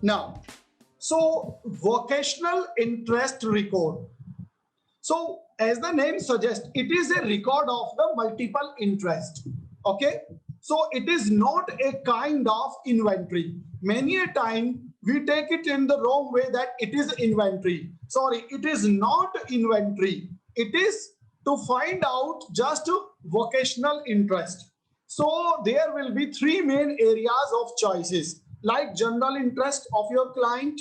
Now, so vocational interest record. So as the name suggests, it is a record of the multiple interest. Okay. So it is not a kind of inventory. Many a time we take it in the wrong way that it is inventory. Sorry, it is not inventory. It is to find out just vocational interest. So there will be three main areas of choices, like general interest of your client,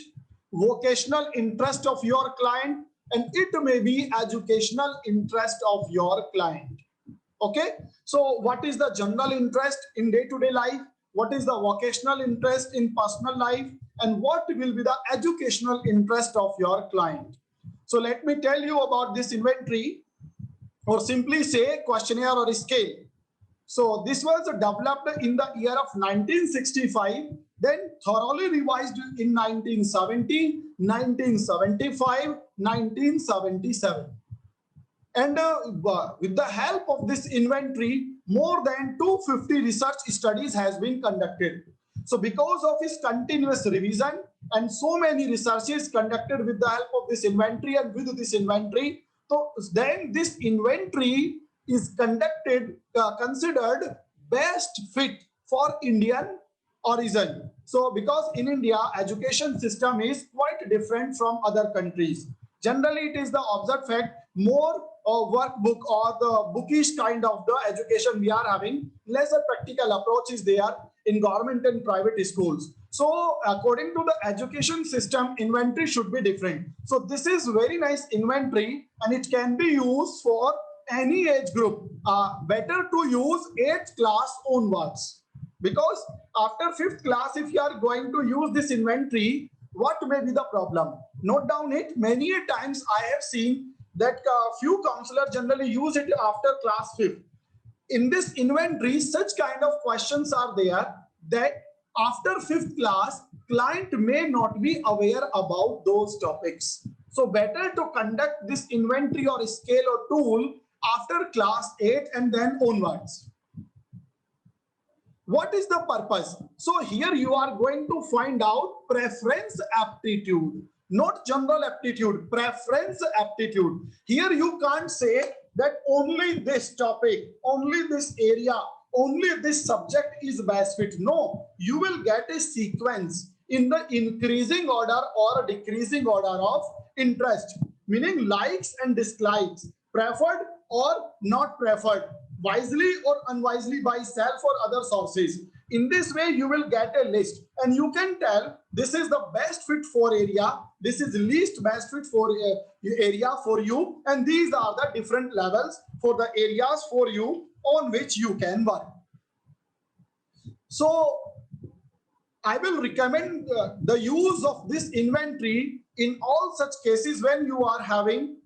vocational interest of your client, and it may be educational interest of your client. Okay, so what is the general interest in day-to-day life, what is the vocational interest in personal life, and what will be the educational interest of your client? So let me tell you about this inventory, or simply say questionnaire or scale. So this was developed in the year of 1965, then thoroughly revised in 1970, 1975, 1977. And with the help of this inventory, more than 250 research studies has been conducted. So because of its continuous revision and so many researches conducted with the help of this inventory and with this inventory, so then this inventory is considered best fit for Indian origin. So because in India, education system is quite different from other countries. Generally, it is the observed fact, more workbook or the bookish kind of the education we are having, lesser practical approach is there in government and private schools. So according to the education system, inventory should be different. So this is very nice inventory and it can be used for any age group. Better to use 8th class onwards, because after 5th class, if you are going to use this inventory, what may be the problem? Note down it. Many times I have seen that few counselors generally use it after class 5th. In this inventory, such kind of questions are there that after 5th class, client may not be aware about those topics. So better to conduct this inventory or scale or tool after class 8 and then onwards. What is the purpose? So here you are going to find out preference aptitude, not general aptitude, preference aptitude. Here you can't say that only this topic, only this area, only this subject is best fit. No, you will get a sequence in the increasing order or decreasing order of interest, meaning likes and dislikes, preferred or not preferred, wisely or unwisely by self or other sources. In this way, you will get a list and you can tell this is the best fit for area, this is least best fit for area for you, and these are the different levels for the areas for you on which you can work. So I will recommend the use of this inventory in all such cases when you are having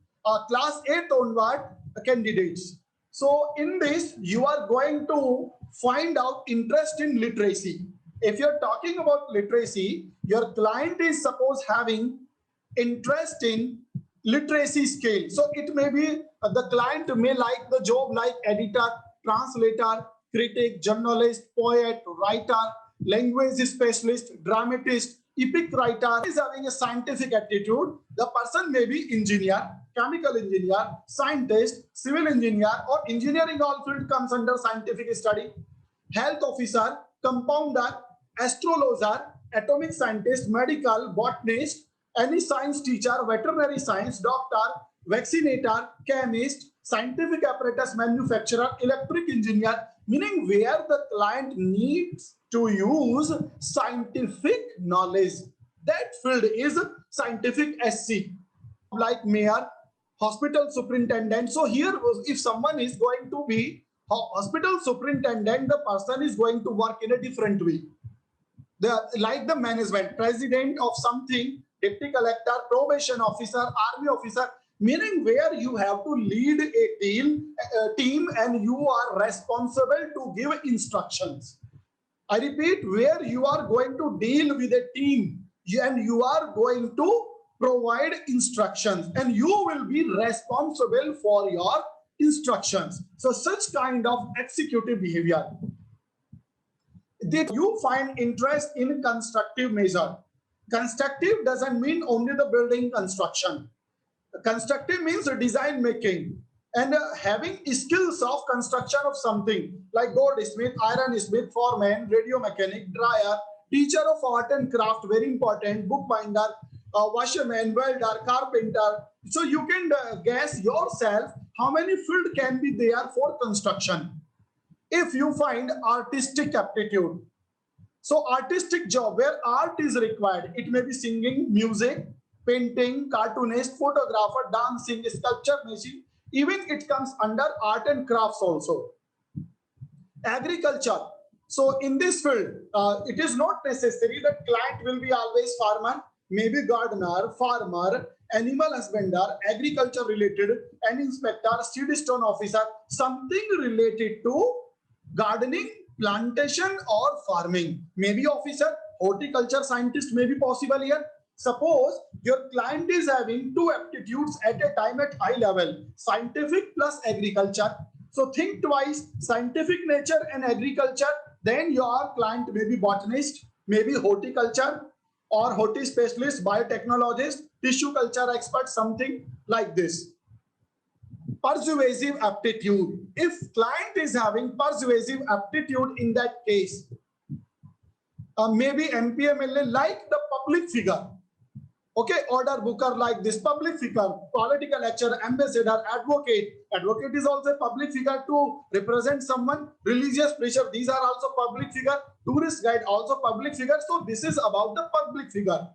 class 8 onward candidates. So in this, you are going to find out interest in literacy. If you're talking about literacy, your client is suppose having interest in literacy scale. So it may be the client may like the job like editor, translator, critic, journalist, poet, writer, language specialist, dramatist, epic writer. Is having a scientific attitude. The person may be engineer, chemical engineer, scientist, civil engineer, or engineering all field comes under scientific study, health officer, compounder, astrologer, atomic scientist, medical, botanist, any science teacher, veterinary science, doctor, vaccinator, chemist, scientific apparatus manufacturer, electric engineer, meaning where the client needs to use scientific knowledge. That field is scientific SC, like mayor, hospital superintendent. So here, if someone is going to be hospital superintendent, the person is going to work in a different way. Like the management, president of something, deputy collector, probation officer, army officer, meaning where you have to lead a team and you are responsible to give instructions. I repeat, where you are going to deal with a team and you are going to provide instructions and you will be responsible for your instructions. So such kind of executive behavior. Did you find interest in constructive measure? Constructive doesn't mean only the building construction. Constructive means design making and having skills of construction of something like goldsmith, ironsmith, foreman, radio mechanic, dryer, teacher of art and craft, very important, bookbinder, washerman, welder, carpenter. So you can guess yourself how many field can be there for construction. If you find artistic aptitude, so artistic job where art is required, it may be singing, music, painting, cartoonist, photographer, dancing, sculpture making, even it comes under art and crafts also. Agriculture. So in this field, it is not necessary that client will be always farmer, maybe gardener, farmer, animal husbandar, agriculture related, an inspector, seed stone officer, something related to gardening, plantation or farming. Maybe officer, horticulture scientist may be possible here. Suppose your client is having two aptitudes at a time at high level, scientific plus agriculture. So think twice, scientific nature and agriculture, then your client may be botanist, maybe horticulture or horti specialist, biotechnologist, tissue culture expert, something like this. Persuasive aptitude. If client is having persuasive aptitude in that case, maybe MPMLA like the public figure. Okay, order booker like this, public figure, political lecturer, ambassador, advocate. Advocate is also a public figure to represent someone. Religious preacher, these are also public figure. Tourist guide, also public figure. So this is about the public figure.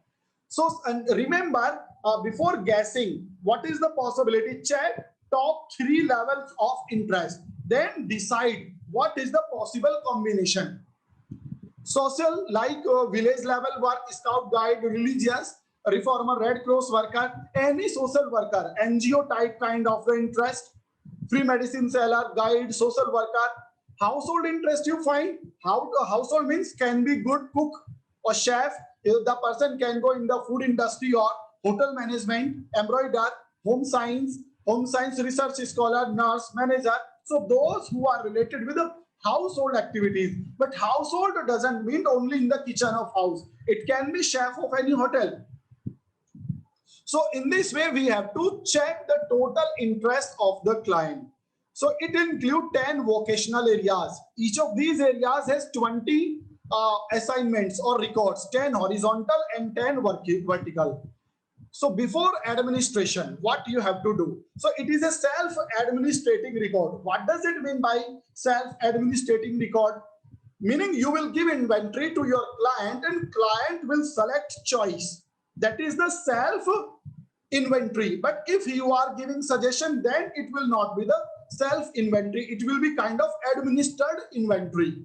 So and remember, before guessing, what is the possibility? Check top 3 levels of interest. Then decide what is the possible combination. Social, like village level work, scout guide, religious, reformer, Red Cross worker, any social worker, NGO type kind of the interest, free medicine seller, guide, social worker, household interest you find. How household means can be good cook or chef. If the person can go in the food industry or hotel management, embroider, home science research scholar, nurse, manager. So those who are related with the household activities. But household doesn't mean only in the kitchen of house. It can be chef of any hotel. So in this way, we have to check the total interest of the client. So it includes 10 vocational areas. Each of these areas has 20 assignments or records, 10 horizontal and 10 vertical. So before administration, what you have to do? So it is a self-administrating record. What does it mean by self-administrating record? Meaning you will give inventory to your client and client will select choice. That is the self-inventory. But if you are giving suggestion, then it will not be the self-inventory. It will be kind of administered inventory.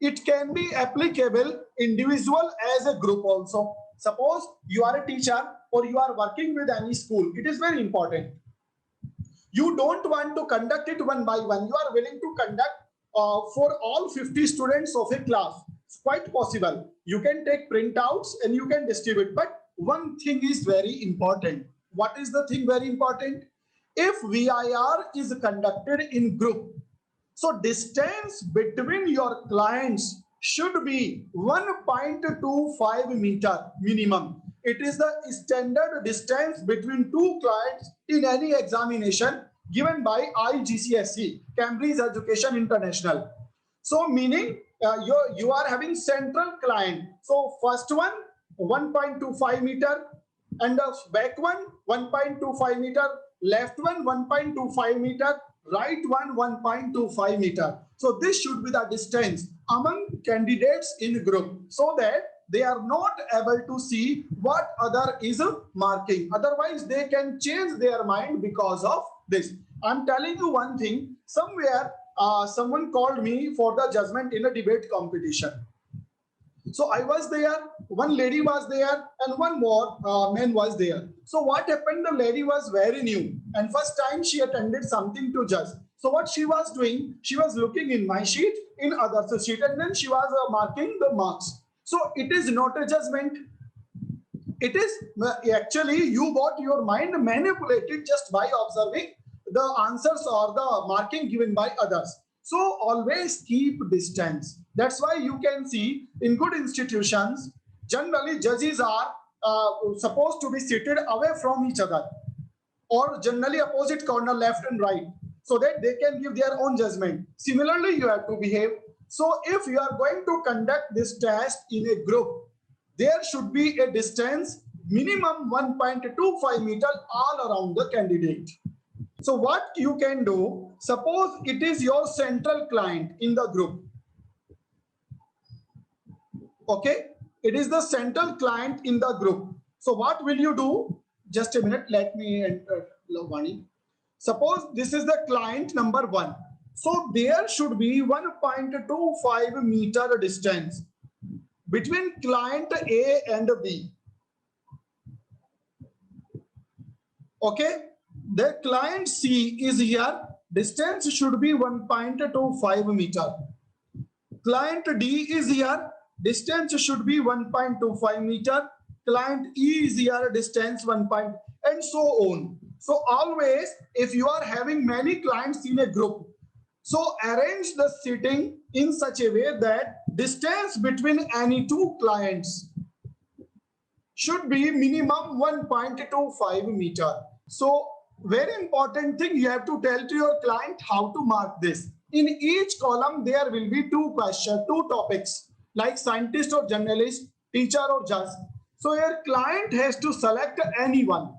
It can be applicable individual as a group also. Suppose you are a teacher or you are working with any school. It is very important. You don't want to conduct it one by one. You are willing to conduct for all 50 students of a class. It's quite possible. You can take printouts and you can distribute. But one thing is very important. What is the thing very important? If VIR is conducted in group, so distance between your clients should be 1.25 meter minimum. It is the standard distance between two clients in any examination given by IGCSE, Cambridge Education International. So meaning you are having central client. So first one 1.25 meter and the back one 1.25 meter, left one 1.25 meter, right one 1.25 meter. So this should be the distance among candidates in group so that they are not able to see what other is marking. Otherwise, they can change their mind because of this. I'm telling you one thing. Somewhere, someone called me for the judgment in a debate competition. So I was there, one lady was there, and one more man was there. So what happened? The lady was very new, and first time she attended something to judge. So what she was doing, she was looking in my sheet, in others' sheet, and then she was marking the marks. So it is not a judgment. It is actually you got your mind manipulated just by observing the answers or the marking given by others. So always keep distance. That's why you can see in good institutions, Generally, judges are supposed to be seated away from each other, or generally opposite corner, left and right, so that they can give their own judgment. Similarly, you have to behave. So if you are going to conduct this test in a group, there should be a distance minimum 1.25 meter all around the candidate. So what you can do, suppose it is your central client in the group. Okay, it is the central client in the group. So what will you do? Just a minute, let me enter Lovani. Suppose this is the client number 1. So there should be 1.25 meter distance between client A and B. Okay, the client C is here. Distance should be 1.25 meter. Client D is here. Distance should be 1.25 meter. Client E is here. Distance 1. And so on. So always, if you are having many clients in a group, so arrange the seating in such a way that distance between any two clients should be minimum 1.25 meter. So very important thing, you have to tell to your client how to mark this. In each column, there will be two questions, two topics, like scientist or journalist, teacher or judge. So your client has to select any one.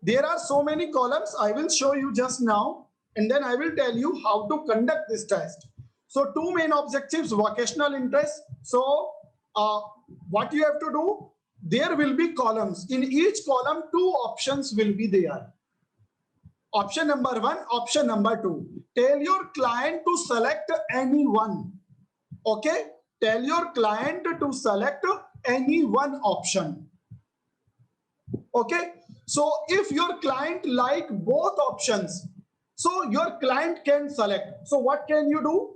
There are so many columns. I will show you just now, and then I will tell you how to conduct this test. So two main objectives, vocational interest. So what you have to do, there will be columns. In each column, two options will be there. Option number 1, option number 2. Tell your client to select any one. Okay? Tell your client to select any one option. Okay? So if your client like both options, so your client can select. So what can you do?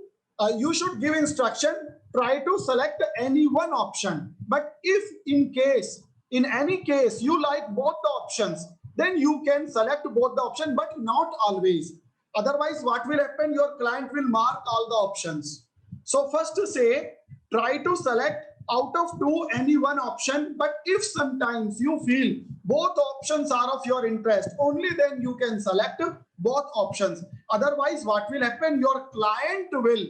You should give instruction, try to select any one option. But if in any case, you like both the options, then you can select both the option, but not always. Otherwise, what will happen? Your client will mark all the options. So first to say, try to select out of two any one option. But if sometimes you feel both options are of your interest, only then you can select both options. Otherwise, what will happen? Your client will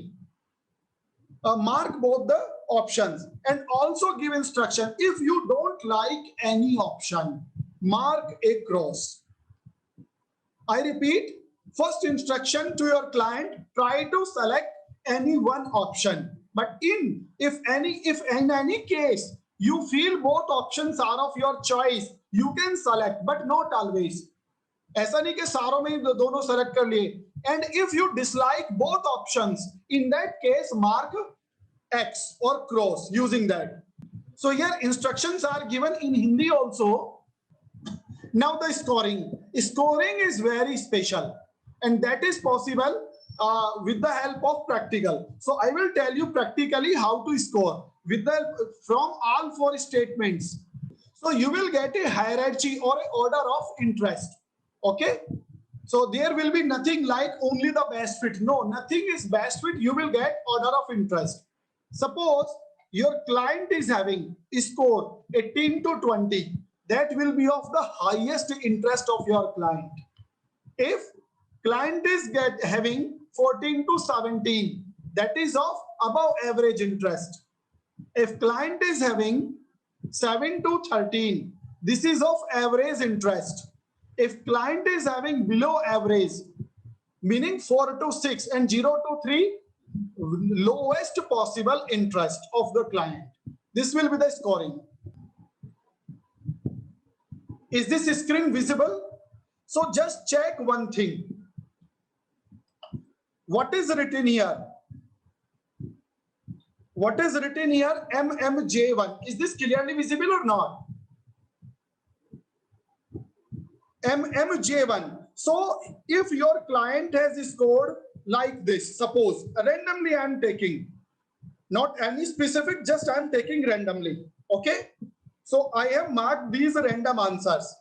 mark both the options and also give instruction. If you don't like any option, mark a cross. I repeat, first instruction to your client, try to select any one option. But if in any case you feel both options are of your choice, you can select, but not always. ऐसा नहीं कि सारों में दोनों select कर लिए. And if you dislike both options, in that case mark X or cross using that. So here instructions are given in Hindi also. Now the scoring. Scoring is very special, and that is possible with the help of practical. So I will tell you practically how to score from all four statements. So you will get a hierarchy or an order of interest. Okay. So there will be nothing like only the best fit. No, nothing is best fit. You will get order of interest. Suppose your client is having a score 18 to 20. That will be of the highest interest of your client. If client is having 14 to 17, that is of above average interest. If client is having 7 to 13, this is of average interest. If client is having below average, meaning 4 to 6 and 0 to 3, lowest possible interest of the client. This will be the scoring. Is this screen visible? So just check one thing. What is written here? What is written here? MMJ1. Is this clearly visible or not? MMJ1. So if your client has scored like this, suppose randomly I am taking, not any specific, just I am taking randomly. Okay. So I have marked these random answers.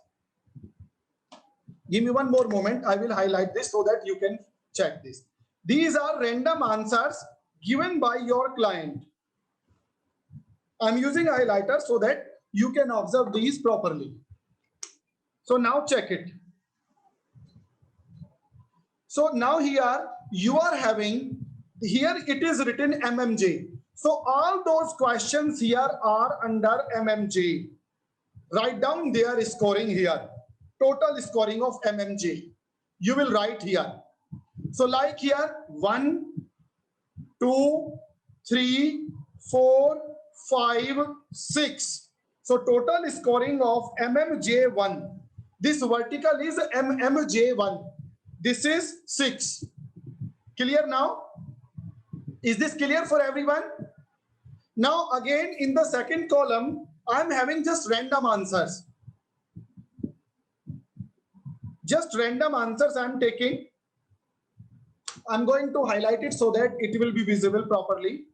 Give me one more moment. I will highlight this so that you can check this. These are random answers given by your client. I'm using highlighter so that you can observe these properly. So now check it. So now here you are having, here it is written MMJ. So all those questions here are under MMJ. Write down their scoring here. Total scoring of MMJ. You will write here. So like here 1, 2, 3, 4, 5, 6. So total scoring of MMJ1. This vertical is MMJ1. This is 6. Clear now? Is this clear for everyone? Now again in the second column, I'm having just random answers. Just random answers I'm taking. I'm going to highlight it so that it will be visible properly.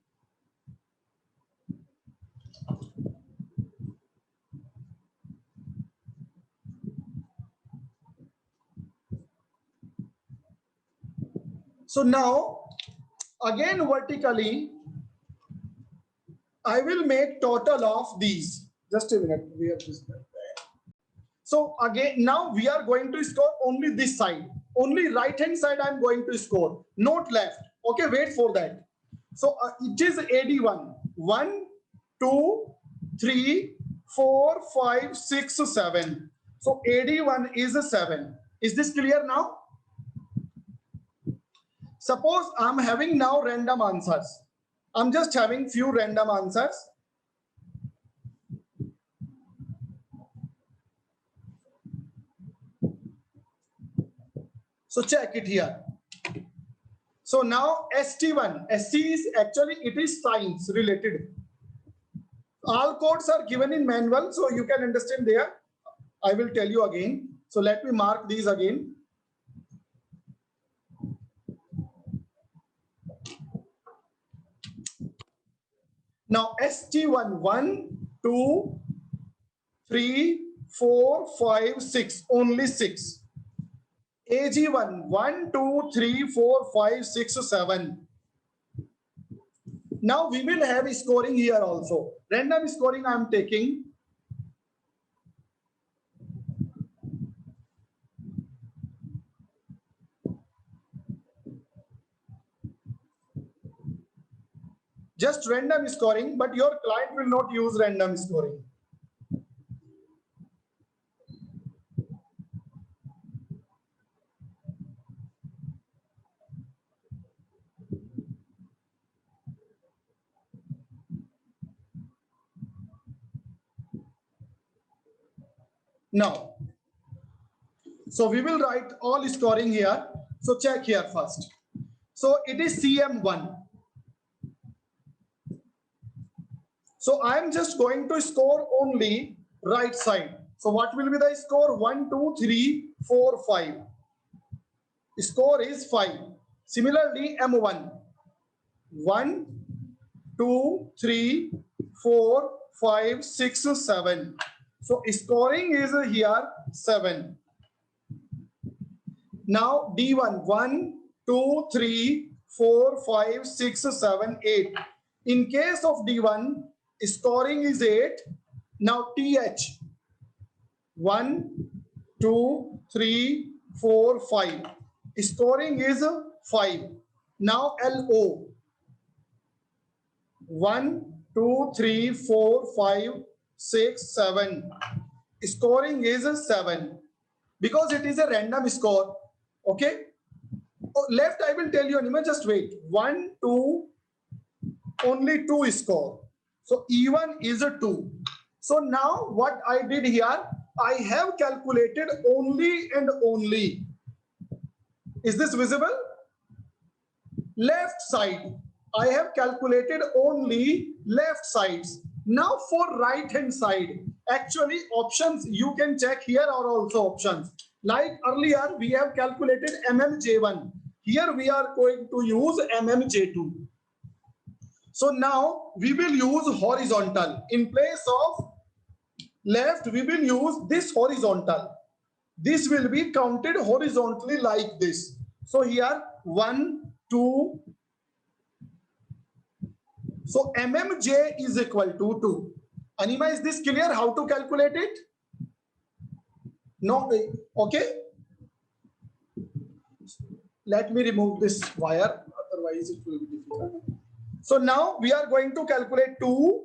So now, again vertically, I will make total of these. Just a minute. We have this. So again, now we are going to score only this side. Only right hand side I'm going to score, not left. Okay, wait for that. So it is AD1. 1, 2, 3, 4, 5, 6, 7. So AD1 is a 7. Is this clear now? Suppose I'm having now random answers. I'm just having few random answers. So check it here. So now ST1, ST is actually, it is science related. All codes are given in manual, so you can understand there. I will tell you again. So let me mark these again. Now ST1, 1, 2, 3, 4, 5, 6, only 6. AG1, 1, 2, 3, 4, 5, 6, 7. Now we will have scoring here also. Random scoring I am taking. Just random scoring, but your client will not use random scoring. Now, so we will write all scoring here. So check here first. So it is CM1. So I am just going to score only right side. So what will be the score? 1, 2, 3, 4, 5. Score is 5. Similarly, M1. 1, 2, 3, 4, 5, 6, 7. So scoring is here 7. Now D1, 1, 2, 3, 4, 5, 6, 7, 8. In case of D1, scoring is 8. Now TH, 1, 2, 3, 4, 5. Scoring is 5. Now LO, 1, 2, 3, 4, 5, 6, 7. Scoring is 7. Because it is a random score. Okay. Oh, left, I will tell you, Anima, just wait. 1, 2, only 2 score. So E1 is a 2. So now what I did here, I have calculated only and only. Is this visible? Left side. I have calculated only left sides. Now for right hand side, actually options you can check here are also options. Like earlier we have calculated MMJ1. Here we are going to use MMJ2. So now we will use horizontal. In place of left, we will use this horizontal. This will be counted horizontally like this. So here 1, 2, So MMJ is equal to 2. Anima, is this clear how to calculate it? No, okay. Let me remove this wire, otherwise it will be difficult. So now we are going to calculate 2.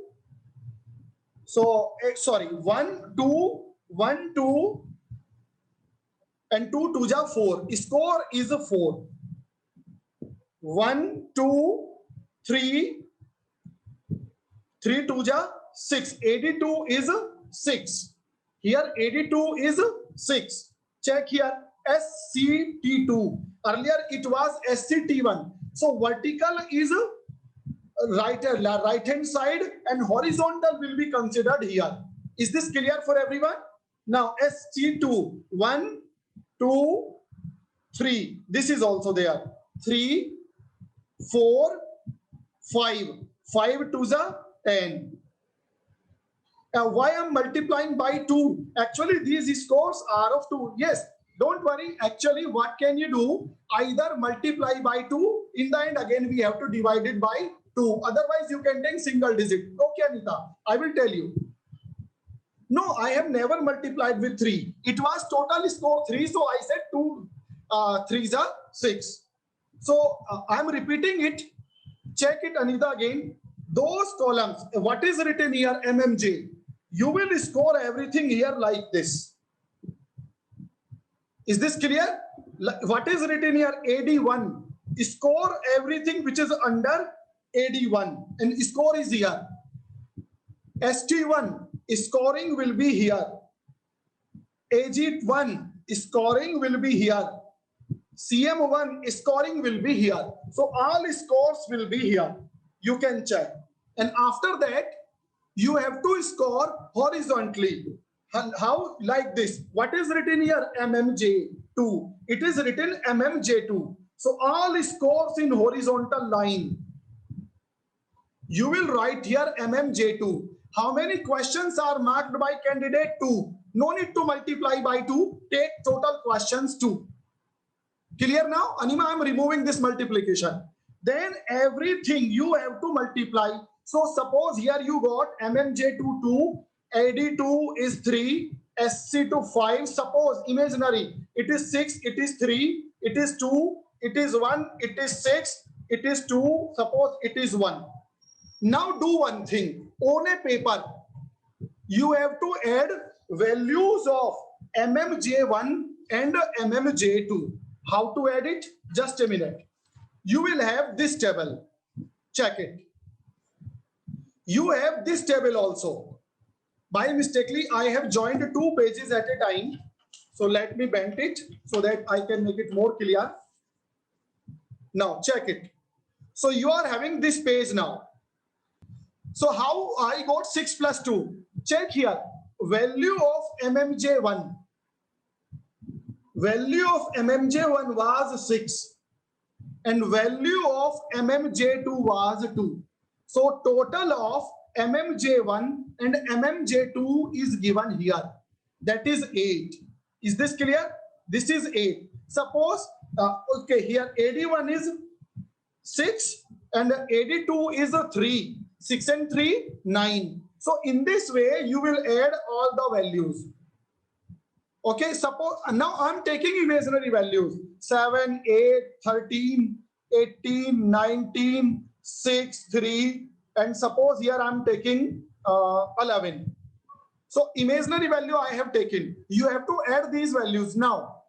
So, sorry, 1, 2, 1, 2, and 2, 2 ja 4. Score is a 4. 1, 2, 3, 3, 2 ja 6. 82 is 6. Here 82 is 6. Check here. SCT2. Earlier it was SCT1. So vertical is right hand side and horizontal will be considered here. Is this clear for everyone? Now SC2, 1, 2, 3. This is also there. 3, 4, 5. 5 to the 10. Why I'm multiplying by 2? Actually, these scores are of 2. Yes, don't worry. Actually, what can you do? Either multiply by 2. In the end, again, we have to divide it by 2. Otherwise, you can take single digit. Okay, Anita, I will tell you. No, I have never multiplied with 3. It was total score 3. So I said 2 3s are 6. So I'm repeating it. Check it, Anita, again. Those columns, what is written here, MMJ? You will score everything here like this. Is this clear? What is written here? AD1. Score everything which is under AD1. And score is here. ST1. Scoring will be here. AG1. Scoring will be here. CM1. Scoring will be here. So all scores will be here. You can check. And after that, you have to score horizontally. How? Like this. What is written here? MMJ2. It is written MMJ2. So all scores in horizontal line. You will write here MMJ2. How many questions are marked by candidate? 2. No need to multiply by 2. Take total questions 2. Clear now? Anima, I am removing this multiplication. Then everything you have to multiply. So suppose here you got MMJ2 2, AD2 is 3, SC2 5. Suppose imaginary, it is 6, it is 3, it is 2, it is 1, it is 6, it is 2, suppose it is 1. Now do one thing. On a paper, you have to add values of MMJ1 and MMJ2. How to add it? Just a minute. You will have this table. Check it. You have this table also. By mistakenly, I have joined 2 pages at a time. So let me bend it so that I can make it more clear. Now check it. So you are having this page now. So how I got 6 plus 2? Check here. Value of MMJ1. Value of MMJ1 was 6. And value of MMJ2 was 2. So total of MMJ1 and MMJ2 is given here. That is 8. Is this clear? This is 8. Suppose, okay, here AD1 is 6 and AD2 is 3. 6 and 3, 9. So in this way, you will add all the values. Okay, suppose now I'm taking imaginary values 7, 8, 13, 18, 19, 6, 3, and suppose here I'm taking 11. So imaginary value I have taken. You have to add these values now.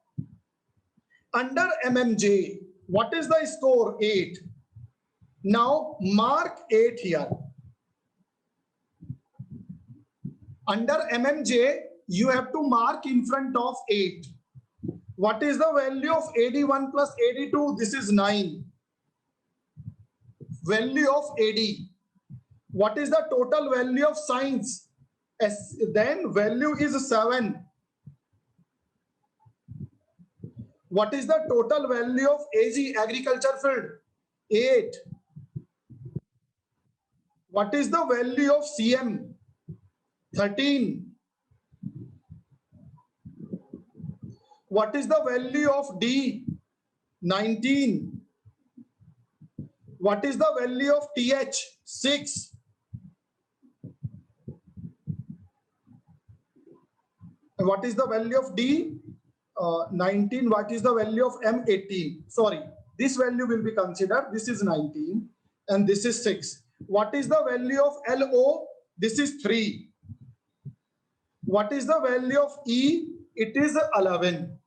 Under MMJ, what is the score? 8. Now mark 8 here. Under MMJ, you have to mark in front of 8. What is the value of AD1 plus AD2? This is 9. Value of AD. What is the total value of science? Then value is 7. What is the total value of AG, agriculture field? 8. What is the value of CM? 13. What is the value of D? 19. What is the value of TH? 6. And what is the value of D? 19. What is the value of M? 18. Sorry, this value will be considered. This is 19 and this is 6. What is the value of LO? This is 3. What is the value of E? It is 11.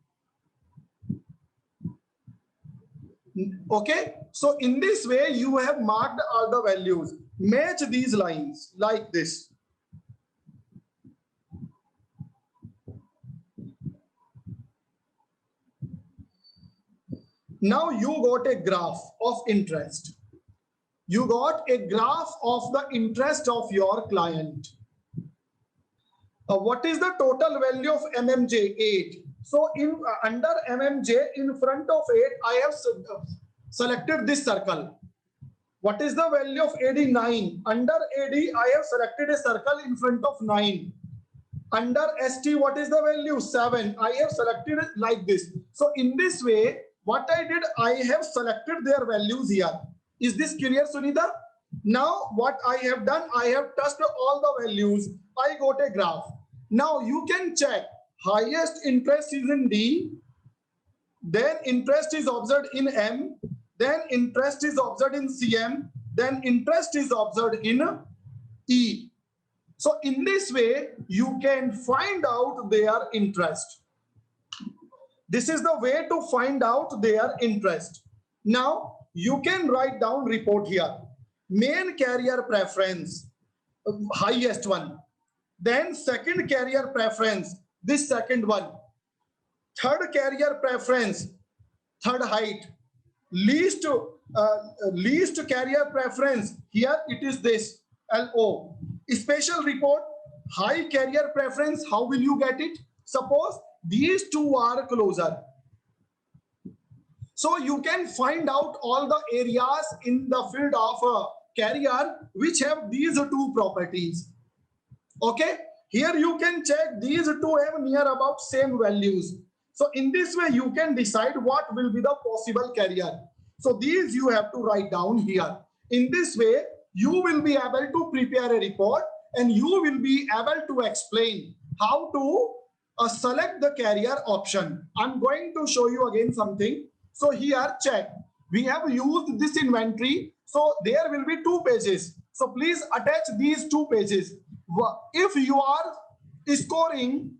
Okay, so in this way you have marked all the values. Match these lines like this. Now you got a graph of interest. You got a graph of the interest of your client. What is the total value of MMJ? 8. So in under MMJ, in front of 8, I have selected this circle. What is the value of AD? 9. Under AD, I have selected a circle in front of 9. Under ST, what is the value? 7. I have selected it like this. So in this way, what I did, I have selected their values here. Is this clear, Sunita? Now what I have done, I have touched all the values. I got a graph. Now you can check. Highest interest is in D, then interest is observed in M, then interest is observed in CM, then interest is observed in E. So in this way, you can find out their interest. This is the way to find out their interest. Now you can write down report here. Main carrier preference, highest one. Then second carrier preference, this second one. Third carrier preference, third height. Least carrier preference, here it is this, LO. Special report, high carrier preference, how will you get it? Suppose these two are closer. So you can find out all the areas in the field of a carrier which have these two properties. Okay, here you can check these two have near about same values. So in this way you can decide what will be the possible carrier. So these you have to write down here. In this way you will be able to prepare a report and you will be able to explain how to select the carrier option. I'm going to show you again something. So here check, we have used this inventory. So there will be 2 pages. So please attach these 2 pages. If you are scoring,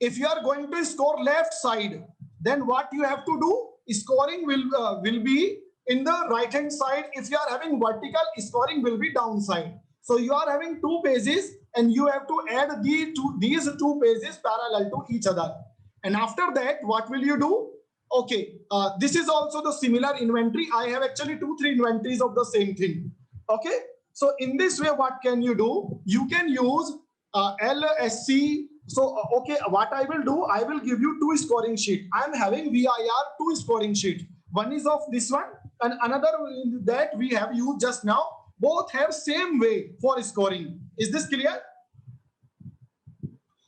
if you are going to score left side, then what you have to do, scoring will be in the right hand side. If you are having vertical, scoring will be downside. So you are having 2 pages and you have to add these 2 pages parallel to each other. And after that, what will you do? Okay, this is also the similar inventory. I have actually 2-3 inventories of the same thing. Okay, so in this way, what can you do? You can use LSC. So, okay, what I will do, I will give you 2 scoring sheet. I am having VIR 2 scoring sheet. One is of this one and another that we have used just now. Both have same way for scoring. Is this clear?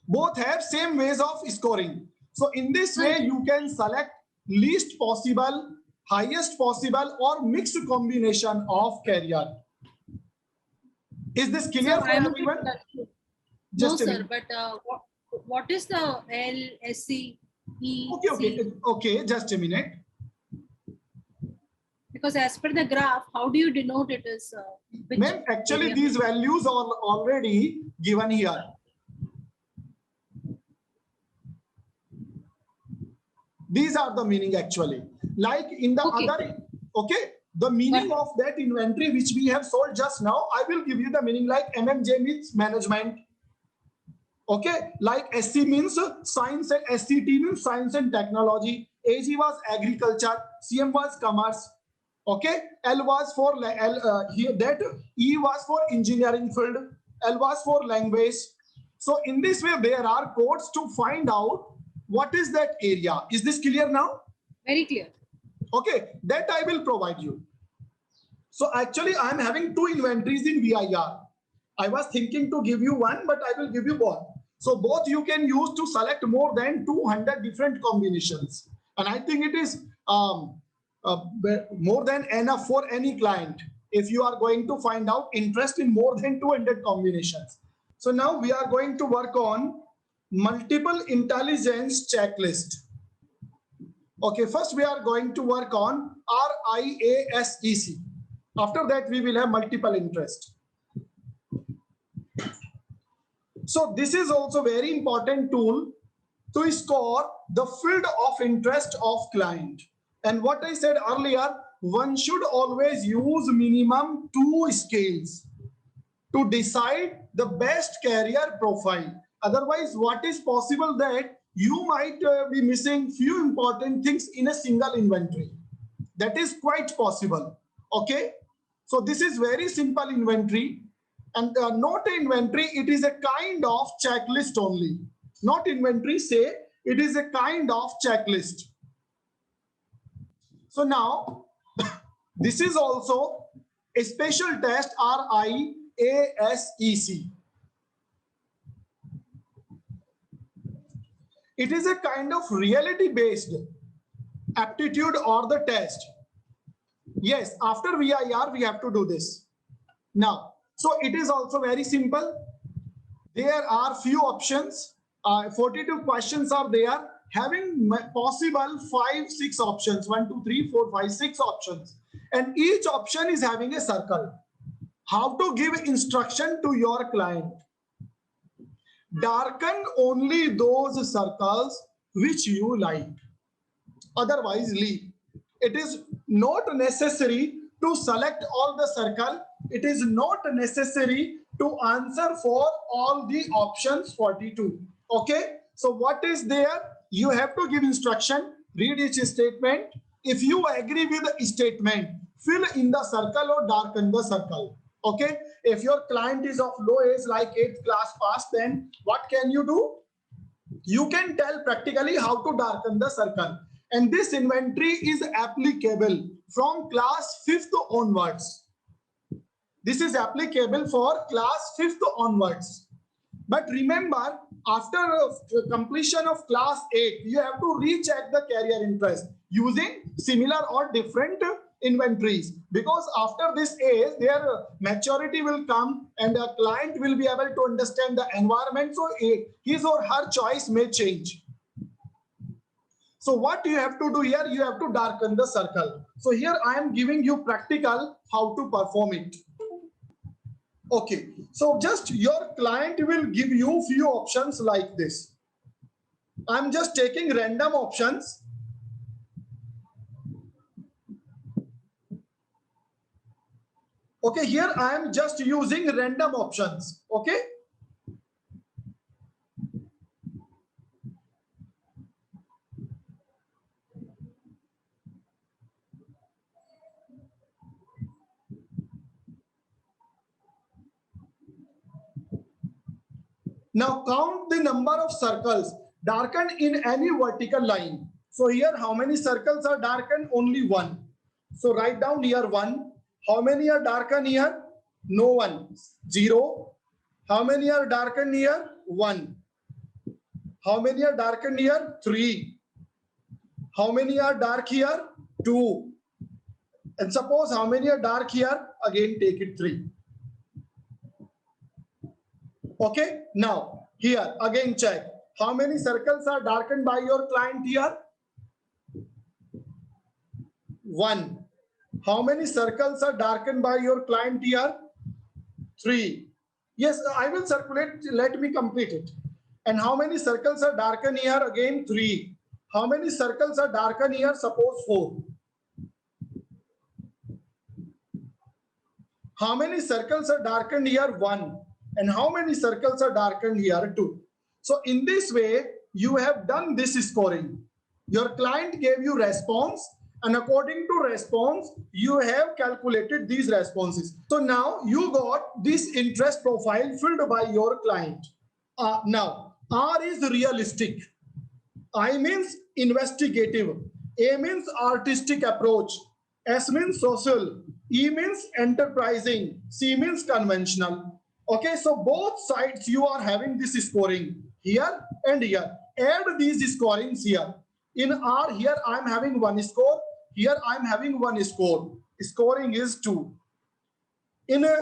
Both have same ways of scoring. So in this way, you can select least possible, highest possible, or mixed combination of carrier. Is this clear for everyone? No, sir, but what is the L, S, C, E? Okay, just a minute. Because as per the graph, how do you denote it as? Ma'am, actually these values are already given here. These are the meaning actually. Like in the other, okay, the meaning of that inventory which we have sold just now, I will give you the meaning. Like MMJ means management. Okay, like SC means science and SCT means science and technology. AG was agriculture, CM was commerce. Okay, L was for here that E was for engineering field, L was for language. So in this way, there are codes to find out what is that area. Is this clear now? Very clear. Okay, that I will provide you. So actually, I am having 2 inventories in VIR. I was thinking to give you one, but I will give you both. So both you can use to select more than 200 different combinations. And I think it is more than enough for any client if you are going to find out interest in more than 200 combinations. So now we are going to work on multiple intelligence checklist. Okay, first we are going to work on RIASEC. After that, we will have multiple interest. So this is also very important tool to score the field of interest of client. And what I said earlier, one should always use minimum 2 scales to decide the best career profile. Otherwise, what is possible that you might be missing few important things in a single inventory. That is quite possible. Okay. So this is very simple inventory, and not inventory. It is a kind of checklist only. Not inventory, say it is a kind of checklist. So now this is also a special test, RIASEC. It is a kind of reality-based aptitude or the test. Yes, after VIR, we have to do this. Now, so it is also very simple. There are few options. 42 questions are there, having possible 5-6 options. 1, 2, 3, 4, 5, 6 options. And each option is having a circle. How to give instruction to your client? Darken only those circles which you like. Otherwise, leave. It is not necessary to select all the circle. It is not necessary to answer for all the options 42. Okay. So what is there? You have to give instruction, read each statement. If you agree with the statement, fill in the circle or darken the circle. Okay. If your client is of low age, like 8th class pass, then what can you do? You can tell practically how to darken the circle. And this inventory is applicable from class 5th onwards. This is applicable for class 5th onwards. But remember, after completion of class 8, you have to recheck the career interest using similar or different inventories, because after this age their maturity will come and the client will be able to understand the environment, so his or her choice may change. So what you have to do here, you have to darken the circle. So here I am giving you practical how to perform it. Okay, so just your client will give you few options like this. I'm just taking random options. Okay, here I am just using random options. Okay. Now count the number of circles darkened in any vertical line. So here how many circles are darkened? Only 1. So write down here 1. How many are darkened here? No one. 0. How many are darkened here? 1. How many are darkened here? 3. How many are dark here? 2. And suppose how many are dark here? Again take it 3. Okay, now here again check. How many circles are darkened by your client here? 1. How many circles are darkened by your client here? 3. Yes, I will circulate. Let me complete it. And how many circles are darkened here? Again 3. How many circles are darkened here? Suppose 4. How many circles are darkened here? 1. And how many circles are darkened here? 2. So in this way, you have done this scoring. Your client gave you response, and according to response, you have calculated these responses. So now you got this interest profile filled by your client. Now, R is realistic. I means investigative. A means artistic approach. S means social. E means enterprising. C means conventional. Okay, so both sides you are having this scoring here and here. Add these scorings here. In R here I am having 1 score. here I'm having one score. Scoring is 2. In a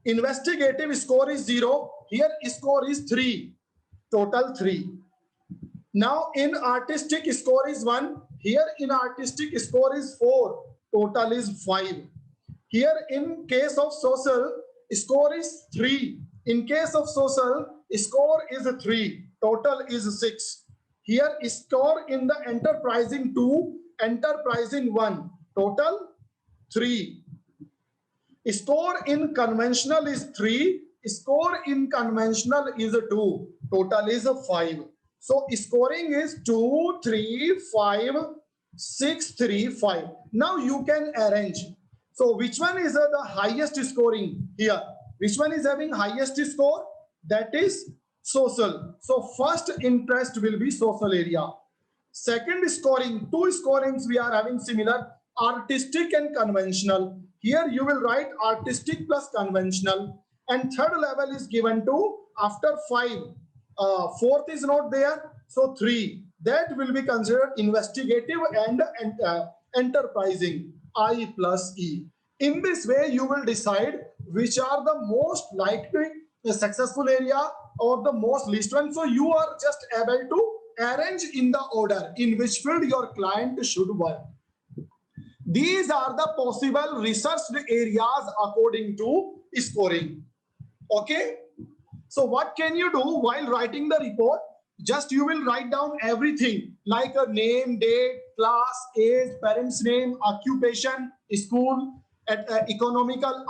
investigative, score is 0. Here score is 3. Total 3. Now in artistic, score is 1. Here in artistic, score is 4. Total is 5. Here in case of social, score is 3. In case of social, score is 3. Total is 6. Here score in the enterprising 2, enterprising 1. Total 3. Score in conventional is 3. Score in conventional is 2. Total is 5. So scoring is 2, 3, 5, 6, 3, 5. Now you can arrange. So which one is the highest scoring here? Which one is having highest score? That is social. So first interest will be social area. Second scoring, 2 scorings we are having similar, artistic and conventional. Here you will write artistic plus conventional. And third level is given to after 5. Fourth is not there. So 3. That will be considered investigative and enterprising, I plus E. In this way, you will decide which are the most likely successful area or the most least one. So you are just able to arrange in the order in which field your client should work. These are the possible researched areas according to scoring. Okay. So what can you do while writing the report? Just you will write down everything like a name, date, class, age, parents' name, occupation, school, economical,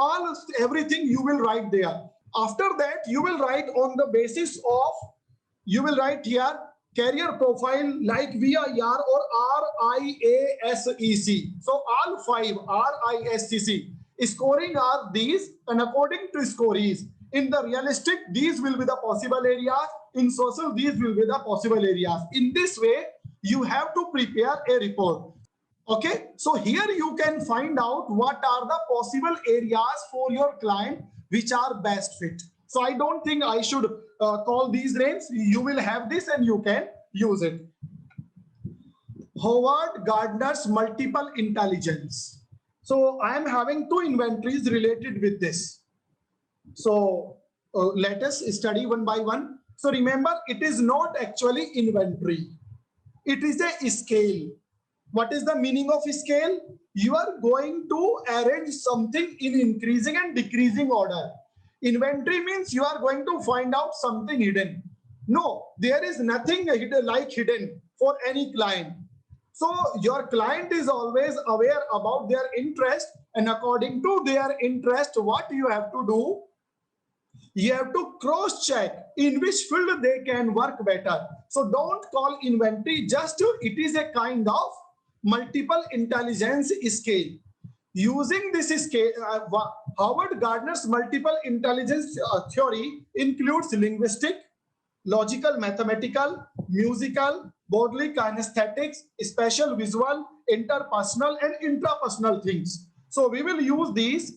everything you will write there. After that, you will write on the basis of, you will write here career profile like VIR or RIASEC. So all 5 RISCC. Scoring are these, and according to scorees, in the realistic, these will be the possible areas. In social, these will be the possible areas. In this way, you have to prepare a report. Okay, so here you can find out what are the possible areas for your client which are best fit. So I don't think I should call these names. You will have this and you can use it. Howard Gardner's multiple intelligence. So I am having 2 inventories related with this. So let us study one by one. So remember, it is not actually inventory. It is a scale. What is the meaning of scale? You are going to arrange something in increasing and decreasing order. Inventory means you are going to find out something hidden. No, there is nothing hidden for any client. So your client is always aware about their interest, and according to their interest, what you have to do? You have to cross-check in which field they can work better. So don't call inventory, just it is a kind of multiple intelligence scale. Using this scale, Howard Gardner's multiple intelligence theory includes linguistic, logical, mathematical, musical, bodily kinesthetics, spatial, visual, interpersonal, and intrapersonal things. So we will use these.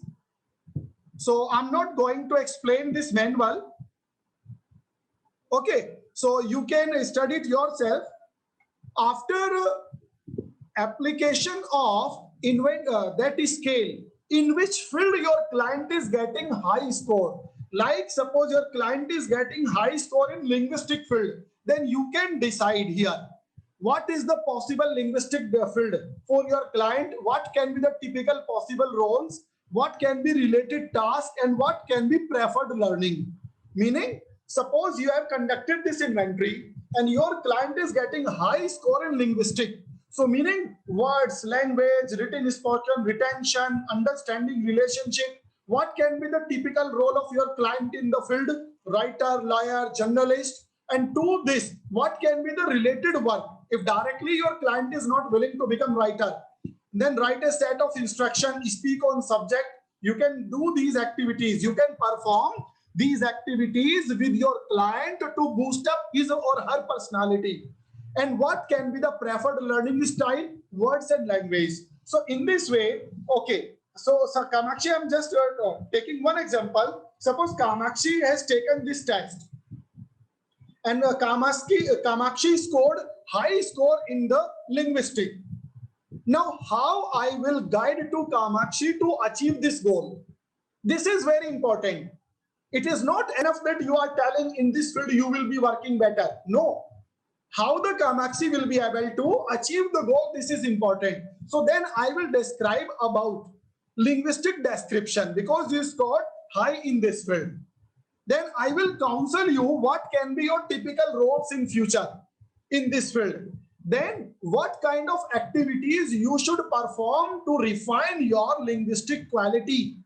So I'm not going to explain this manual. Okay, so you can study it yourself. After application of that scale, in which field your client is getting high score. Like suppose your client is getting high score in linguistic field, then you can decide here what is the possible linguistic field for your client, what can be the typical possible roles, what can be related tasks, and what can be preferred learning. Meaning, suppose you have conducted this inventory and your client is getting high score in linguistic. So meaning words, language, written, spoken, retention, understanding, relationship. What can be the typical role of your client in the field? Writer, lawyer, journalist. And to this, what can be the related work? If directly your client is not willing to become writer, then write a set of instruction, speak on subject. You can do these activities. You can perform these activities with your client to boost up his or her personality. And what can be the preferred learning style? Words and language. So in this way, okay. So Kamakshi, I'm just taking one example. Suppose Kamakshi has taken this test. And Kamakshi scored high score in the linguistic. Now, how I will guide to Kamakshi to achieve this goal? This is very important. It is not enough that you are telling in this field you will be working better. No. How the Kamakshi will be able to achieve the goal, this is important. So then I will describe about linguistic description because you scored high in this field. Then I will counsel you what can be your typical roles in future in this field. Then what kind of activities you should perform to refine your linguistic quality.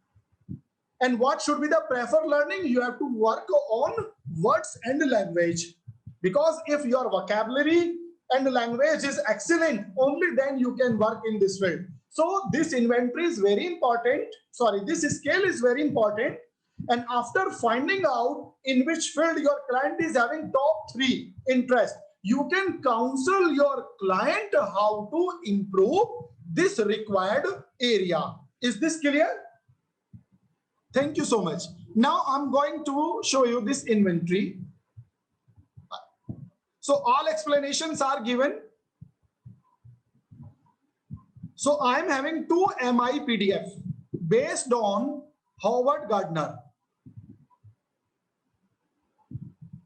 And what should be the preferred learning? You have to work on words and language. Because if your vocabulary and language is excellent, only then you can work in this field. So this inventory is very important. Sorry, this scale is very important. And after finding out in which field your client is having top 3 interest, you can counsel your client how to improve this required area. Is this clear? Thank you so much. Now I'm going to show you this inventory. So all explanations are given. So I'm having 2 MI PDF based on Howard Gardner.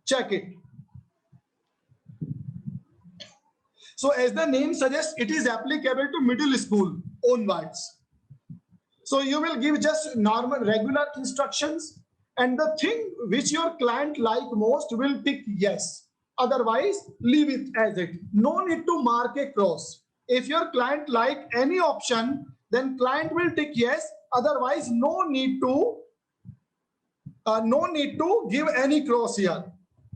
Check it. So as the name suggests, it is applicable to middle school onwards. So you will give just normal regular instructions, and the thing which your client like most will tick yes. Otherwise, leave it as it. No need to mark a cross. If your client like any option, then client will tick yes. Otherwise, no need to give any cross here.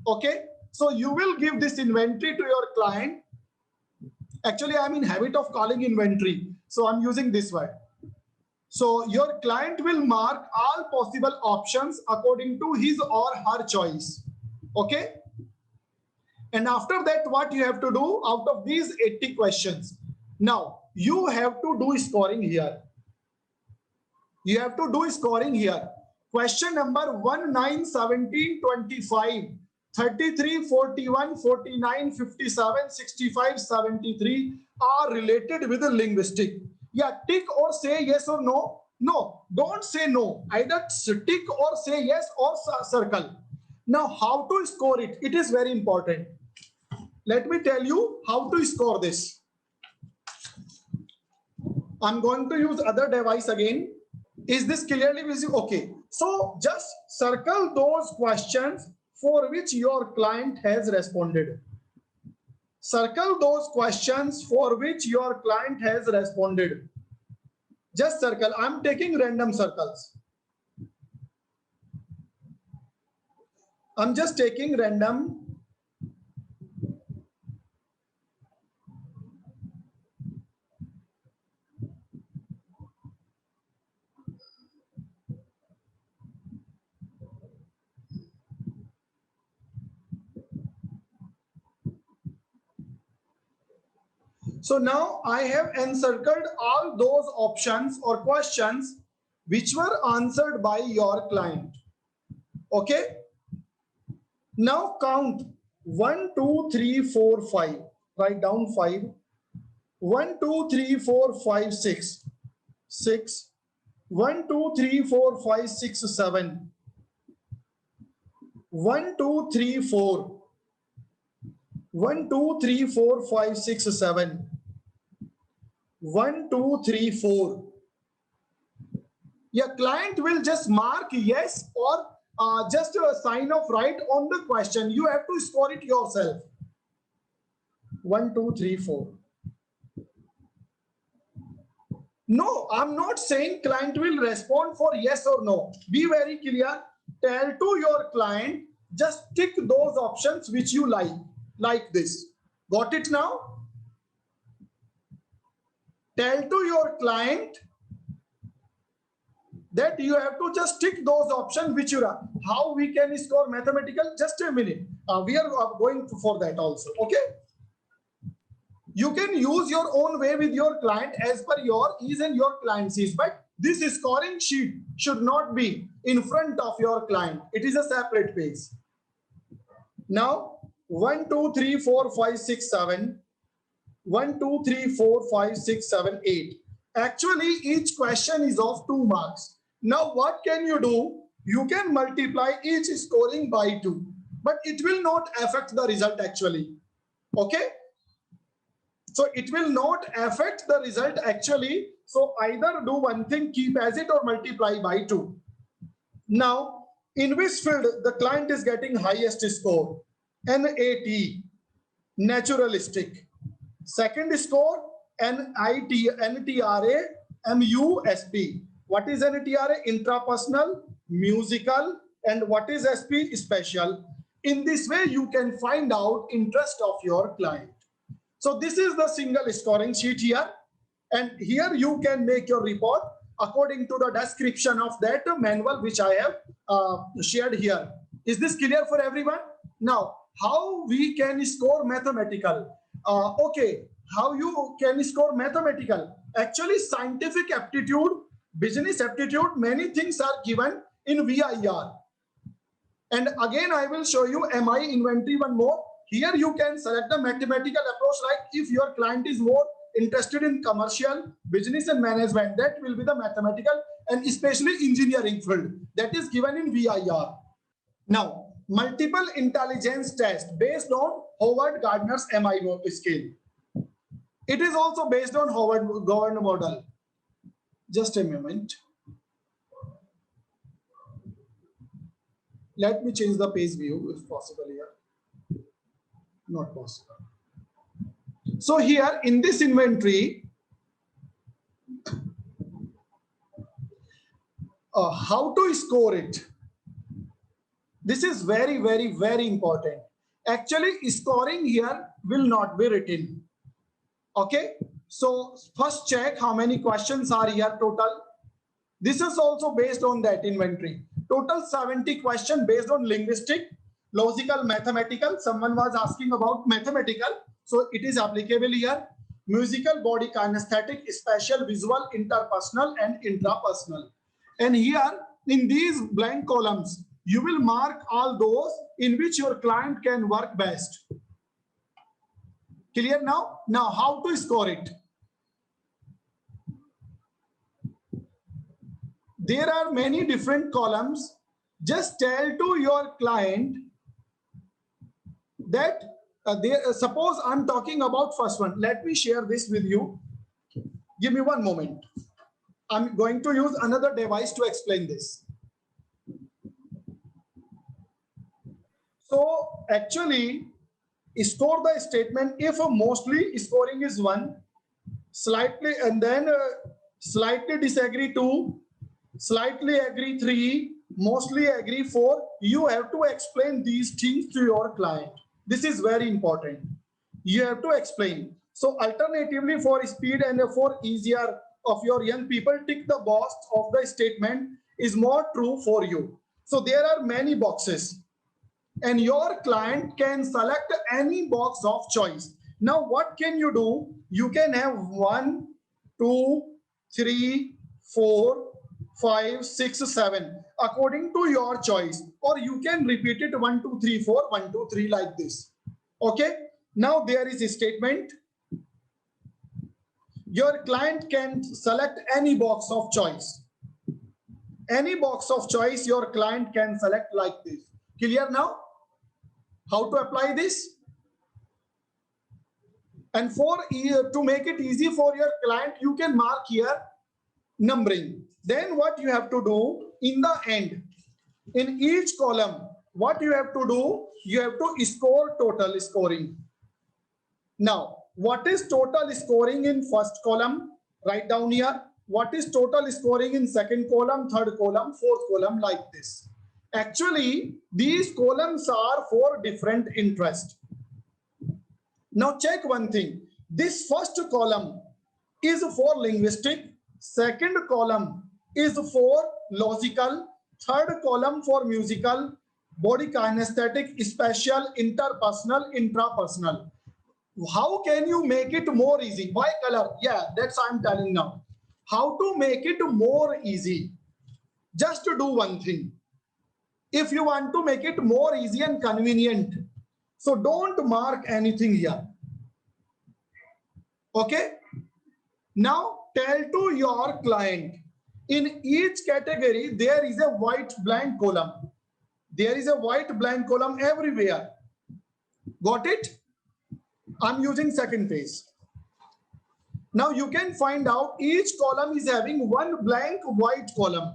Okay. So you will give this inventory to your client. Actually, I'm in habit of calling inventory, so I'm using this word. So your client will mark all possible options according to his or her choice. Okay. And after that, what you have to do out of these 80 questions? Now, you have to do scoring here. You have to do scoring here. Question number 1, 9, 17, 25, 33, 41, 49, 57, 65, 73 are related with the linguistic. Yeah, tick or say yes or no. No, don't say no. Either tick or say yes or circle. Now, how to score it? It is very important. Let me tell you how to score this. I'm going to use other device again. Is this clearly visible? Okay. So just circle those questions for which your client has responded. Circle those questions for which your client has responded. Just circle. I'm taking random circles. I'm just taking random. So now I have encircled all those options or questions which were answered by your client. Okay. Now count 1, 2, 3, 4, 5. Write down 5. 1, 2, 3, 4, 5, 6. 6. 1, 2, 3, 4, 5, 6, 7. 1, 2, 3, 4. 1, 2, 3, 4, 5, 6, 7. 1, 2, 3, 4. Your client will just mark yes or just a sign of right on the question. You have to score it yourself. 1, 2, 3, 4. No, I'm not saying client will respond for yes or no. Be very clear. Tell to your client, just tick those options which you like this. Got it now? Tell to your client that you have to just tick those options which you are. How we can score mathematical? Just a minute. We are going for that also. Okay. You can use your own way with your client as per your ease and your client's ease. But this scoring sheet should not be in front of your client. It is a separate page. Now, 1, 2, 3, 4, 5, 6, 7. 1, 2, 3, 4, 5, 6, 7, 8. Actually, each question is of 2 marks. Now, what can you do? You can multiply each scoring by 2, but it will not affect the result actually. Okay? So it will not affect the result actually. So either do one thing, keep as it, or multiply by 2. Now, in which field the client is getting highest score? NAT, naturalistic. Second score, NTRA, MUSP. What is NTRA? Intrapersonal, musical, and what is SP? Special. In this way, you can find out interest of your client. So this is the single scoring sheet here. And here you can make your report according to the description of that manual which I have shared here. Is this clear for everyone? Now, how we can score mathematical? Okay, how you can score mathematical? Actually, scientific aptitude, business aptitude, many things are given in VIR. And again, I will show you MI inventory one more. Here you can select the mathematical approach, like if your client is more interested in commercial, business and management, that will be the mathematical and especially engineering field that is given in VIR. Now, multiple intelligence test based on Howard Gardner's MI scale. It is also based on Howard Gardner model. Just a moment. Let me change the page view if possible here. Not possible. So here in this inventory, how to score it? This is very, very, very important. Actually, scoring here will not be written. Okay. So first check how many questions are here total. This is also based on that inventory. Total 70 questions based on linguistic, logical, mathematical. Someone was asking about mathematical. So it is applicable here. Musical, body kinesthetic, spatial, visual, interpersonal, and intrapersonal. And here in these blank columns, you will mark all those in which your client can work best. Clear now? Now, how to score it? There are many different columns. Just tell to your client that suppose I'm talking about first one. Let me share this with you. Give me one moment. I'm going to use another device to explain this. So actually, score the statement if mostly scoring is 1, slightly, and then slightly disagree 2, slightly agree 3, mostly agree 4. You have to explain these things to your client. This is very important. You have to explain. So alternatively, for speed and for easier of your young people, tick the box of the statement is more true for you. So there are many boxes and your client can select any box of choice. Now what can you do? You can have 1, 2, 3, 4, 5, 6, 7 according to your choice, or you can repeat it 1, 2, 3, 4, 1, 2, 3 like this. Okay. Now there is a statement. Your client can select any box of choice. Any box of choice your client can select like this. Clear now? How to apply this? And to make it easy for your client, you can mark here numbering. Then what you have to do in the end, in each column, what you have to do, you have to score total scoring. Now, what is total scoring in first column? Write down here. What is total scoring in second column, third column, fourth column, like this. Actually, these columns are for different interests. Now check one thing. This first column is for linguistic. Second column is for logical. Third column for musical, body kinesthetic, spatial, interpersonal, intrapersonal. How can you make it more easy? By color. Yeah, that's what I'm telling now. How to make it more easy? Just to do one thing. If you want to make it more easy and convenient, so don't mark anything here. Okay. Now tell to your client, in each category, there is a white blank column. There is a white blank column everywhere. Got it? I'm using second phase. Now you can find out each column is having one blank white column.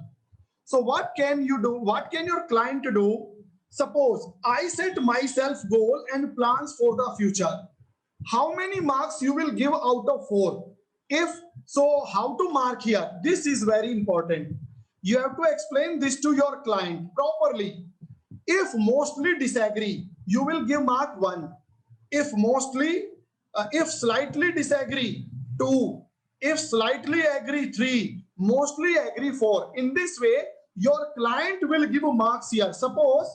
So what can you do? What can your client do? Suppose I set myself goal and plans for the future. How many marks you will give out of 4? If so, how to mark here? This is very important. You have to explain this to your client properly. If mostly disagree, you will give mark 1. If slightly disagree, 2. If slightly agree, 3. Mostly agree, 4. In this way, your client will give marks here. Suppose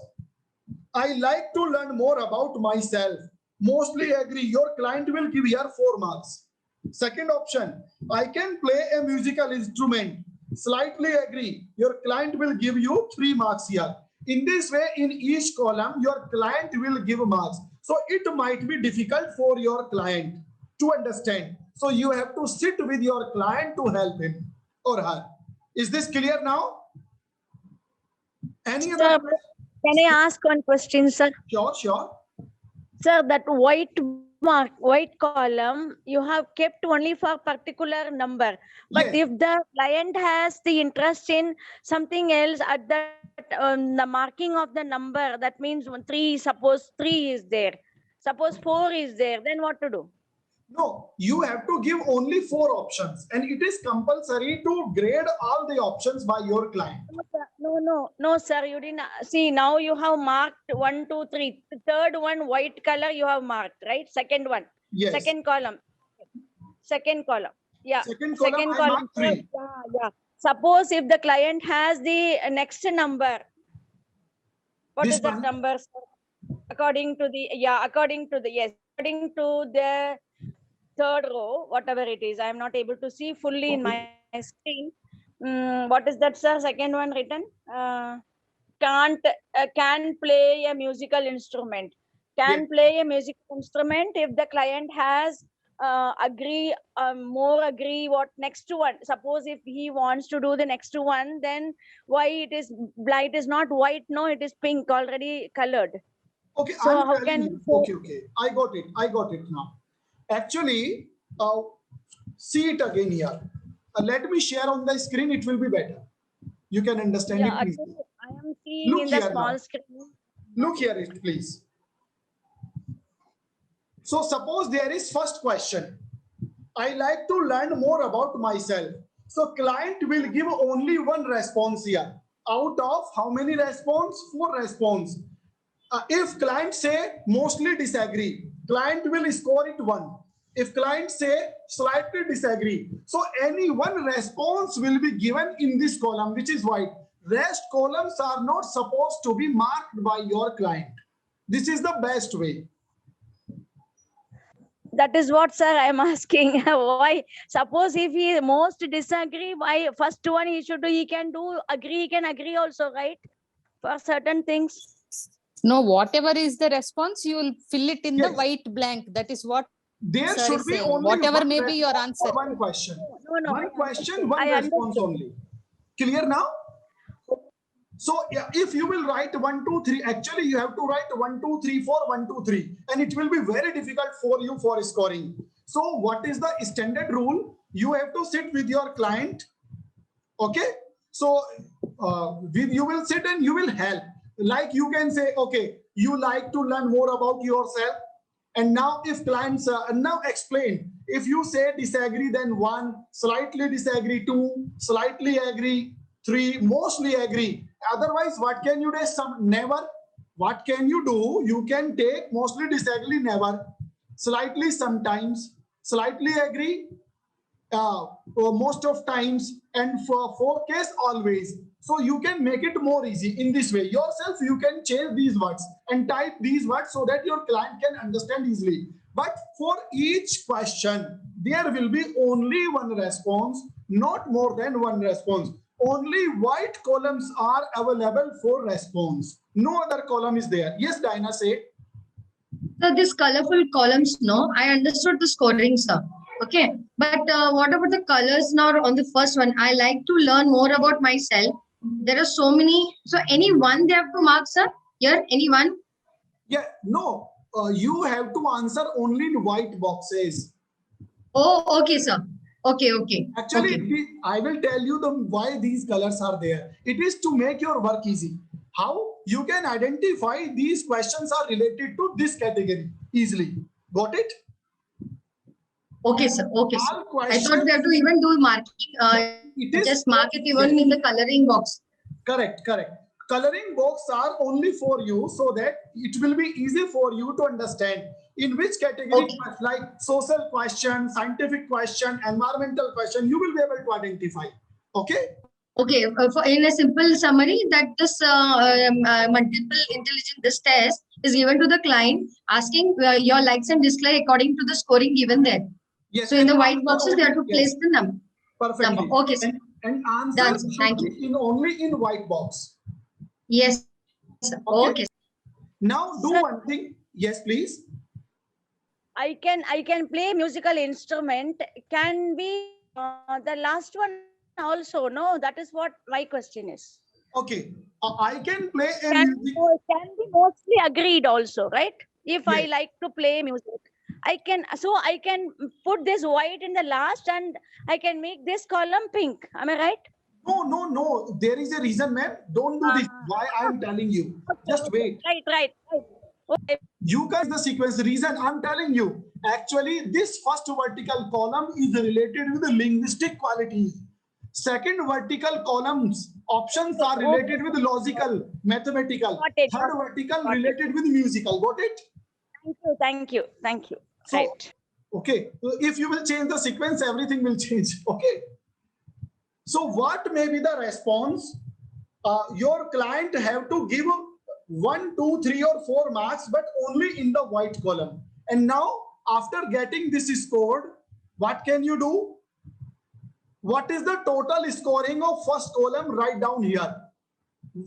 I like to learn more about myself. Mostly agree, your client will give here 4 marks. Second option, I can play a musical instrument. Slightly agree, your client will give you 3 marks here. In this way, in each column, your client will give marks. So it might be difficult for your client to understand. So you have to sit with your client to help him or her. Is this clear now? Any other question? Can I ask one question, sir? Sure, sure. Sir, that white column you have kept only for particular number. But Yes. if the client has the interest in something else at that the marking of the number, that means when 3, suppose 3 is there, suppose 4 is there, then what to do? No, you have to give only 4 options, and it is compulsory to grade all the options by your client. No, sir. You didn't see. Now you have marked 1, 2, 3. The third one, white color, you have marked, right? Second one. Yes. Second column. Yeah. Second column, I marked 3. Yeah. Suppose if the client has the next number, what This is that one? number, sir? According to the third row, whatever it is, I am not able to see fully in my screen. What is that, sir? Second one written. Can play a musical instrument. Can play a musical instrument if the client has agree what next one. Suppose if he wants to do the next one, then why it is light is not white? No, it is pink, already colored. Okay, so I'm how telling can you. Okay. I got it now. Actually, see it again here. Let me share on the screen. It will be better. You can understand it easily. I am seeing Look in the here small now. screen. Look here, please. So suppose there is first question. I like to learn more about myself. So client will give only 1 response here. Out of how many response? 4 response. If client say mostly disagree, client will score it 1. If client say slightly disagree, so any 1 response will be given in this column, which is white. Rest columns are not supposed to be marked by your client. This is the best way. That is what, sir, I am asking. Why? Suppose if he most disagree, why first one he should do, he can agree also, right? For certain things. No, whatever is the response, you will fill it in the white blank. That is what there sir should is be saying. only Whatever may be your answer. One question. No. One question, one response only. Clear now? So if you will write 1, 2, 3, actually you have to write 1, 2, 3, 4, 1, 2, 3, and it will be very difficult for you for scoring. So what is the standard rule? You have to sit with your client. Okay. So you will sit and you will help. Like you can say, okay, you like to learn more about yourself. And now if clients, now explain. If you say disagree, then 1, slightly disagree, 2, slightly agree, 3, mostly agree. Otherwise, what can you do? Never. What can you do? You can take mostly disagree, never, slightly sometimes, slightly agree, most of times, and for case always. So you can make it more easy in this way. Yourself, you can change these words and type these words so that your client can understand easily. But for each question, there will be only 1 response, not more than 1 response. Only white columns are available for response. No other column is there. Yes, Diana, say. So these colorful columns, no, I understood the scoring, sir. Okay, but what about the colors now on the first one? I like to learn more about myself. There are so many. So any one they have to mark, sir? Here, any one? Yeah, no, you have to answer only in white boxes. Oh, okay, sir. Okay, okay. Actually, Okay. I will tell you why these colors are there. It is to make your work easy. How you can identify these questions are related to this category easily. Got it? Okay, sir. Okay, sir. All I thought questions. we have to even do marking. It is Just mark it even in the coloring box. correct. Coloring box are only for you so that it will be easy for you to understand in which category, Okay. like social question, scientific question, environmental question, you will be able to identify. Okay. Okay, in a simple summary, that this multiple intelligence, this test is given to the client, asking your likes and dislikes according to the scoring given there. Yes. So in the white answer boxes, they have to only- place the number. Perfectly. Okay, sir. And answer Done, sir. should Thank you. be only in white box. Yes, sir. Okay. Okay. Now do Sir. one thing. Yes, please. I can play musical instrument. Can be the last one also? No, that is what my question is. Okay. I can play a Can music. can be mostly agreed also, right? If I Yes. like to play music, I can put this white in the last and I can make this column pink. Am I right? No. There is a reason, ma'am. Don't do this. Why I'm telling you. Just wait. Right. Okay. You guys the sequence reason I'm telling you. Actually, this first vertical column is related with the linguistic quality. Second vertical columns options are related with logical, mathematical. Got it. Third vertical Got it. related with musical. Got it? Thank you. So, Right. okay. If you will change the sequence, everything will change. Okay. So what may be the response? Your client have to give 1, 2, 3, or 4 marks, but only in the white column. And now, after getting this scored, what can you do? What is the total scoring of first column? Write down here.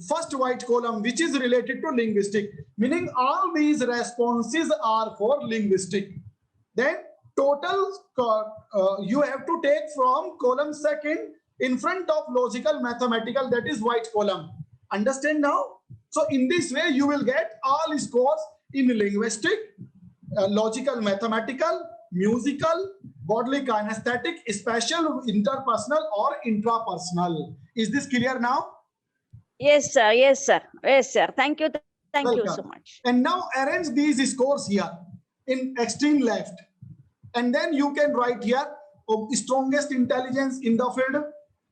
First white column, which is related to linguistic, meaning all these responses are for linguistic. Then total you have to take from column second in front of logical, mathematical, that is white column. Understand now? So in this way, you will get all scores in linguistic, logical, mathematical, musical, bodily kinesthetic, spatial, interpersonal, or intrapersonal. Is this clear now? Yes, sir. Thank you Welcome. so much. And now arrange these scores here in extreme left. And then you can write here strongest intelligence in the field,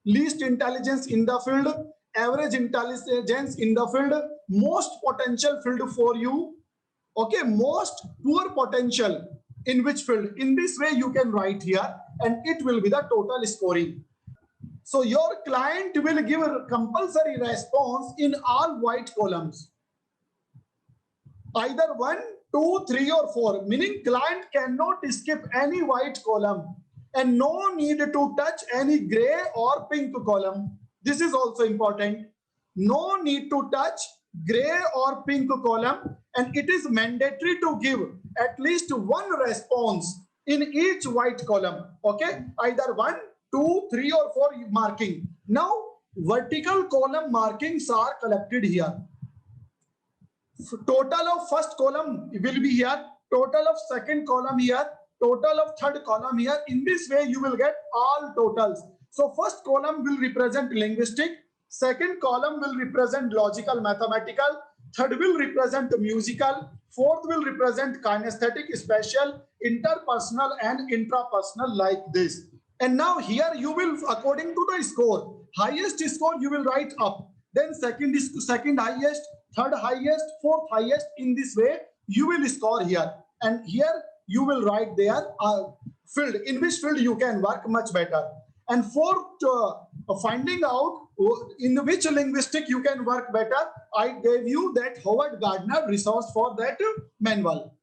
least intelligence in the field, average intelligence in the field, most potential field for you. Okay, most poor potential in which field. In this way you can write here and it will be the total scoring. So your client will give a compulsory response in all white columns. Either 1, 2, 3, or 4, meaning client cannot skip any white column and no need to touch any gray or pink column. This is also important. No need to touch gray or pink column, and it is mandatory to give at least one response in each white column. Okay, either 1, 2, 3, or 4 marking. Now vertical column markings are collected here. Total of first column will be here, total of second column here, total of third column here. In this way you will get all totals. So first column will represent linguistic, second column will represent logical, mathematical, third will represent musical, fourth will represent kinesthetic, spatial, interpersonal, and intrapersonal, like this. And now here you will, according to the score, highest score you will write up, then second highest, third highest, fourth highest. In this way you will score here, and here you will write their field, in which field you can work much better. And for finding out in which linguistic you can work better, I gave you that Howard Gardner resource for that manual.